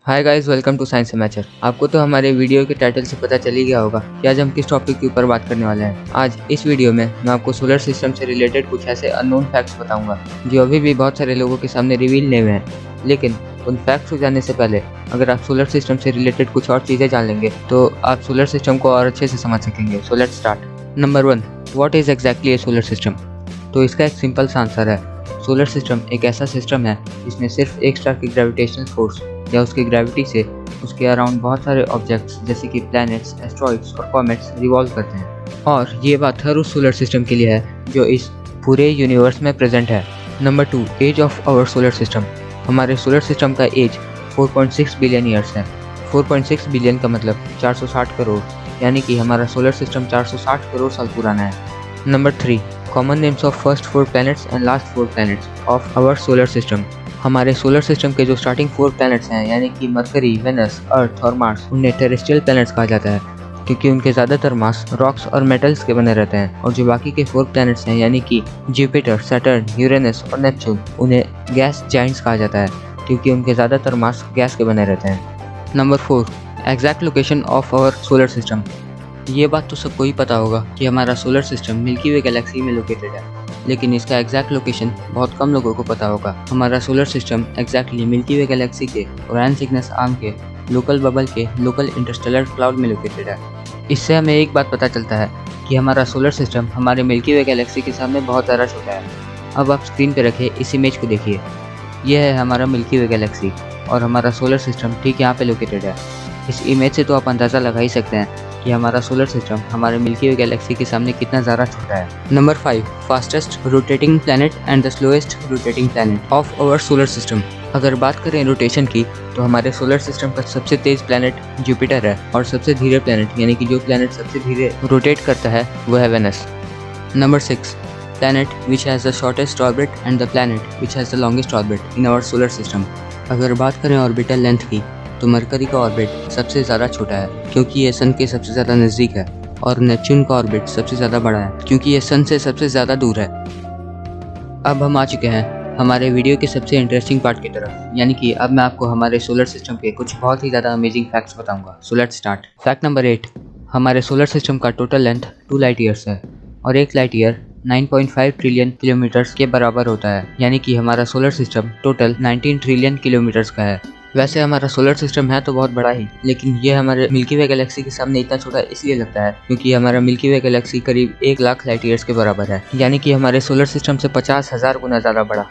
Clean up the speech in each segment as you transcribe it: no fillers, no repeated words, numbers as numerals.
Hi guys, welcome to science समाचार। आपको तो हमारे वीडियो के टाइटल से पता चल ही गया होगा कि आज हम किस टॉपिक के ऊपर बात करने वाले हैं। आज इस वीडियो में मैं आपको सोलर सिस्टम से रिलेटेड कुछ ऐसे अननोन फैक्ट्स बताऊंगा जो अभी भी बहुत सारे लोगों के सामने रिवील नहीं हुए हैं। लेकिन उन फैक्ट्स को जानने से पहले अगर आप सोलर सिस्टम से रिलेटेड कुछ और चीज़ें जान लेंगे तो आप सोलर सिस्टम को और अच्छे से समझ सकेंगे। So let's start. Number 1, what is exactly A solar system? तो इसका एक सिंपल सा आंसर है, सोलर सिस्टम एक ऐसा सिस्टम है जिसमें सिर्फ एक स्टार की ग्रेविटेशनल फोर्स या उसकी ग्रेविटी से उसके अराउंड बहुत सारे ऑब्जेक्ट्स जैसे कि प्लैनेट्स, एस्ट्रॉइड्स और कॉमेट्स रिवॉल्व करते हैं। और ये बात हर उस सोलर सिस्टम के लिए है जो इस पूरे यूनिवर्स में प्रेजेंट है। Number 2, age of our solar system. हमारे सोलर सिस्टम का एज 4.6 बिलियन ईयर्स है। 4.6 बिलियन का मतलब 460 करोड़, यानी कि हमारा सोलर सिस्टम 460 करोड़ साल पुराना है। Number 3, common names of first 4 planets and last 4 planets of our solar system. हमारे सोलर सिस्टम के जो स्टार्टिंग 4 प्लैनेट्स हैं यानी कि मरकरी, वेनस, अर्थ और मार्स, उन्हें टेरेस्ट्रियल प्लैनेट्स कहा जाता है क्योंकि उनके ज़्यादातर मास रॉक्स और मेटल्स के बने रहते हैं। और जो बाकी के 4 प्लैनेट्स हैं यानी कि जुपिटर, सैटर्न, यूरेनस और नेपच्यून, उन्हें गैस जाइंट्स कहा जाता है क्योंकि उनके ज़्यादातर मास गैस के बने रहते हैं। Number 4, exact location of our solar system. ये बात तो सबको ही पता होगा कि हमारा solar system Milky Way galaxy में लोकेटेड है, लेकिन इसका एग्जैक्ट लोकेशन बहुत कम लोगों को पता होगा। हमारा solar system exactly milky Way galaxy के ओरायन सिग्नस आर्म के लोकल बबल के लोकल इंटरस्टेलर क्लाउड में लोकेटेड है। इससे हमें एक बात पता चलता है कि हमारा सोलर सिस्टम हमारे मिल्की वे गैलेक्सी के सामने बहुत ज़्यादा छोटा है। अब आप स्क्रीन पर रखे इस इमेज को देखिए, यह है हमारा मिल्की वे गैलेक्सी और हमारा सोलर सिस्टम ठीक यहाँ पे लोकेटेड है। इस इमेज से तो आप अंदाज़ा लगा ही सकते हैं कि हमारा सोलर सिस्टम हमारे मिल्की वे गैलेक्सी के सामने कितना ज़्यादा छोटा है। Number 5, fastest rotating planet and the slowest rotating planet of our solar system. अगर बात करें रोटेशन की तो हमारे सोलर सिस्टम का सबसे तेज प्लैनेट जुपिटर है और सबसे धीरे प्लैनेट यानी कि जो प्लैनेट सबसे धीरे रोटेट करता है वो है Venus. Number 6, planet which has the shortest orbit and the planet which has the longest orbit in our solar system. अगर बात करें ऑर्बिटल लेंथ की तो मरकरी का ऑर्बिट सबसे ज़्यादा छोटा है क्योंकि ये सन के सबसे ज़्यादा नज़दीक है, और नेपच्यून का ऑर्बिट सबसे ज़्यादा बड़ा है क्योंकि ये सन से सबसे ज़्यादा दूर है। अब हम आ चुके हैं हमारे वीडियो के सबसे इंटरेस्टिंग पार्ट की तरफ, यानी कि अब मैं आपको हमारे सोलर सिस्टम के कुछ बहुत ही ज़्यादा अमेजिंग फैक्ट्स बताऊंगा। So let's start. Fact number 8, हमारे सोलर सिस्टम का टोटल लेंथ 2 लाइट ईयर्स है और 1 लाइट ईयर 9.5 ट्रिलियन किलोमीटर्स के बराबर होता है, यानी कि हमारा solar system total 19 trillion kilometres का है। वैसे हमारा सोलर सिस्टम है तो बहुत बड़ा ही, लेकिन ये हमारे मिल्की वे गैलेक्सी के सामने इतना छोटा इसलिए लगता है क्योंकि हमारा मिल्की वे गैलेक्सी करीब 1 लाख लाइट ईयर्स के बराबर है, यानी कि हमारे सोलर सिस्टम से 50,000 गुना ज़्यादा बड़ा।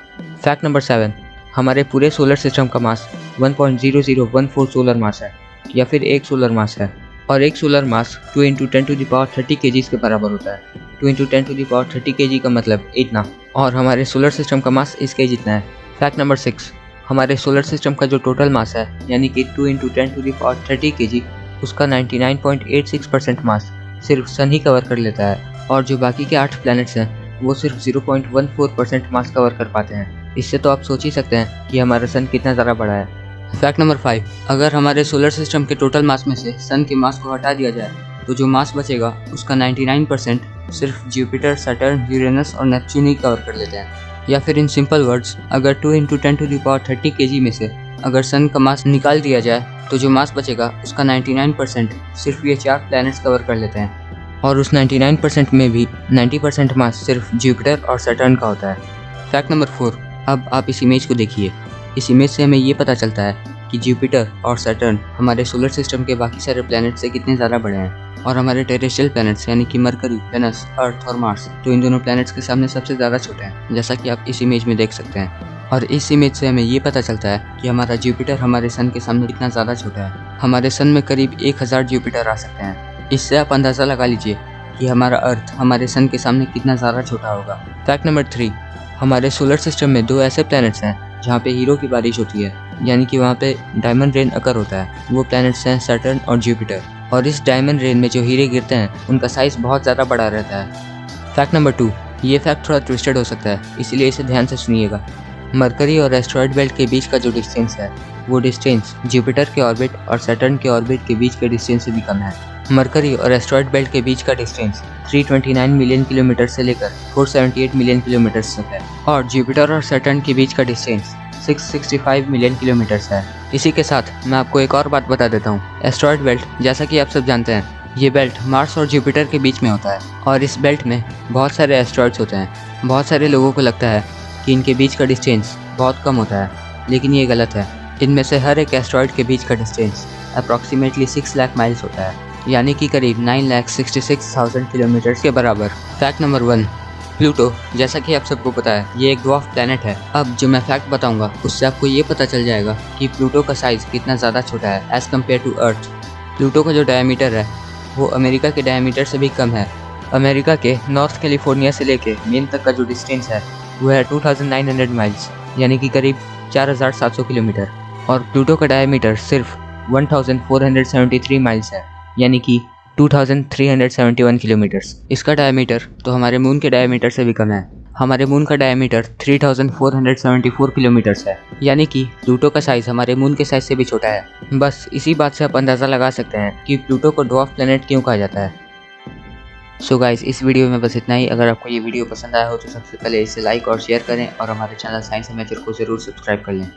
फैक्ट नंबर 7, हमारे पूरे सोलर सिस्टम का मास 1.0014 सोलर मास है या फिर एक सोलर मास है, और एक सोलर मास 2 × 10⁻30 kg के बराबर होता है। 2 × 10⁻30 kg का मतलब इतना, और हमारे सोलर सिस्टम का मास इसके जितना है। फैक्ट नंबर 6, हमारे सोलर सिस्टम का जो टोटल मास है यानी कि 2 × 10⁻30 kg, उसका 99.86% मास सिर्फ सन ही कवर कर लेता है, और जो बाकी के 8 प्लैनेट्स हैं वो सिर्फ 0.14% मास कवर कर पाते हैं। इससे तो आप सोच ही सकते हैं कि हमारा सन कितना ज़्यादा बड़ा है। फैक्ट नंबर 5, अगर हमारे सोलर सिस्टम के टोटल मास में से सन के मास को हटा दिया जाए तो जो मास बचेगा उसका 99% सिर्फ जुपिटर, सैटर्न, यूरेनस और नेपच्यून ही कवर कर लेते हैं। या फिर इन सिंपल वर्ड्स, अगर 2 × 10⁻30 kg में से अगर सन का मास निकाल दिया जाए तो जो मास बचेगा उसका 99% सिर्फ ये 4 प्लैनेट्स कवर कर लेते हैं, और उस 99% में भी 90% मास सिर्फ जुपिटर और सैटर्न का होता है। फैक्ट नंबर 4, अब आप इस इमेज को देखिए। इस इमेज से हमें ये पता चलता है कि जुपिटर और सैटर्न हमारे सोलर सिस्टम के बाकी सारे प्लैनेट से कितने ज़्यादा बड़े हैं, और हमारे टेरेस्ट्रियल प्लैनेट्स यानी कि मरकरी, वेनस, अर्थ और मार्स तो इन दोनों प्लैनेट्स के सामने सबसे ज़्यादा छोटे हैं, जैसा कि आप इस इमेज में देख सकते हैं। और इस इमेज से हमें ये पता चलता है कि हमारा जुपिटर हमारे सन के सामने कितना ज़्यादा छोटा है। हमारे सन में करीब 1000 जुपिटर आ सकते हैं। इससे आप अंदाज़ा लगा लीजिए कि हमारा अर्थ हमारे सन के सामने कितना ज़्यादा छोटा होगा। फैक्ट नंबर 3, हमारे सोलर सिस्टम में 2 ऐसे प्लैनेट्स हैं जहाँ पे हीरो की बारिश होती है, यानी कि वहाँ पे डायमंड रेन अकर होता है। वो प्लैनेट्स हैं सैटर्न और जुपिटर, और इस डायमंड रेन में जो हीरे गिरते हैं उनका साइज़ बहुत ज़्यादा बड़ा रहता है। फैक्ट नंबर 2, ये फैक्ट थोड़ा ट्विस्टेड हो सकता है, इसलिए इसे ध्यान से सुनिएगा। मरकरी और एस्ट्रॉयड बेल्ट के बीच का जो डिस्टेंस है वो डिस्टेंस जुपिटर के ऑर्बिट और सैटर्न के ऑर्बिट के बीच के डिस्टेंस से भी कम है। मरकरी और एस्ट्रॉयड बेल्ट के बीच का डिस्टेंस 329 मिलियन किलोमीटर से लेकर 478 मिलियन किलोमीटर तक है, और जुपिटर और सैटर्न के बीच का डिस्टेंस 665 मिलियन किलोमीटर्स है। इसी के साथ मैं आपको एक और बात बता देता हूँ। एस्टेरॉयड बेल्ट, जैसा कि आप सब जानते हैं, ये बेल्ट मार्स और जुपिटर के बीच में होता है और इस बेल्ट में बहुत सारे एस्टेरॉयड्स होते हैं। बहुत सारे लोगों को लगता है कि इनके बीच का डिस्टेंस बहुत कम होता है, लेकिन ये गलत है। इनमें से हर एक एस्टेरॉयड के बीच का डिस्टेंस अप्रॉक्सीमेटली 6 लाख माइल्स होता है, यानी कि करीब 9,66,000 किलोमीटर के बराबर। Fact number 1, Pluto. जैसा कि आप सबको पता है, ये एक ड्वार्फ प्लैनेट है। अब जो मैं फैक्ट बताऊंगा उससे आपको ये पता चल जाएगा कि प्लूटो का साइज़ कितना ज़्यादा छोटा है as compare to Earth. Pluto का जो डायमीटर है वो अमेरिका के डायमीटर से भी कम है। अमेरिका के नॉर्थ कैलिफोर्निया से लेके मेन तक का जो डिस्टेंस है वो है 2900 माइल्स, यानी कि करीब 4700 किलोमीटर। और प्लूटो का डायमीटर सिर्फ 1473 माइल्स है, यानी कि 2371 किलोमीटर्स। इसका डायमीटर तो हमारे मून के डायमीटर से भी कम है। हमारे मून का डायमीटर 3474 किलोमीटर्स है, यानी कि प्लूटो का साइज़ हमारे मून के साइज़ से भी छोटा है। बस इसी बात से आप अंदाज़ा लगा सकते हैं कि प्लूटो को ड्वार्फ प्लैनेट क्यों कहा जाता है। सो गाइस, इस वीडियो में बस इतना ही। अगर आपको ये वीडियो पसंद आया हो तो सबसे पहले इसे लाइक और शेयर करें और हमारे चैनल साइंस एमेचर को ज़रूर सब्सक्राइब कर लें।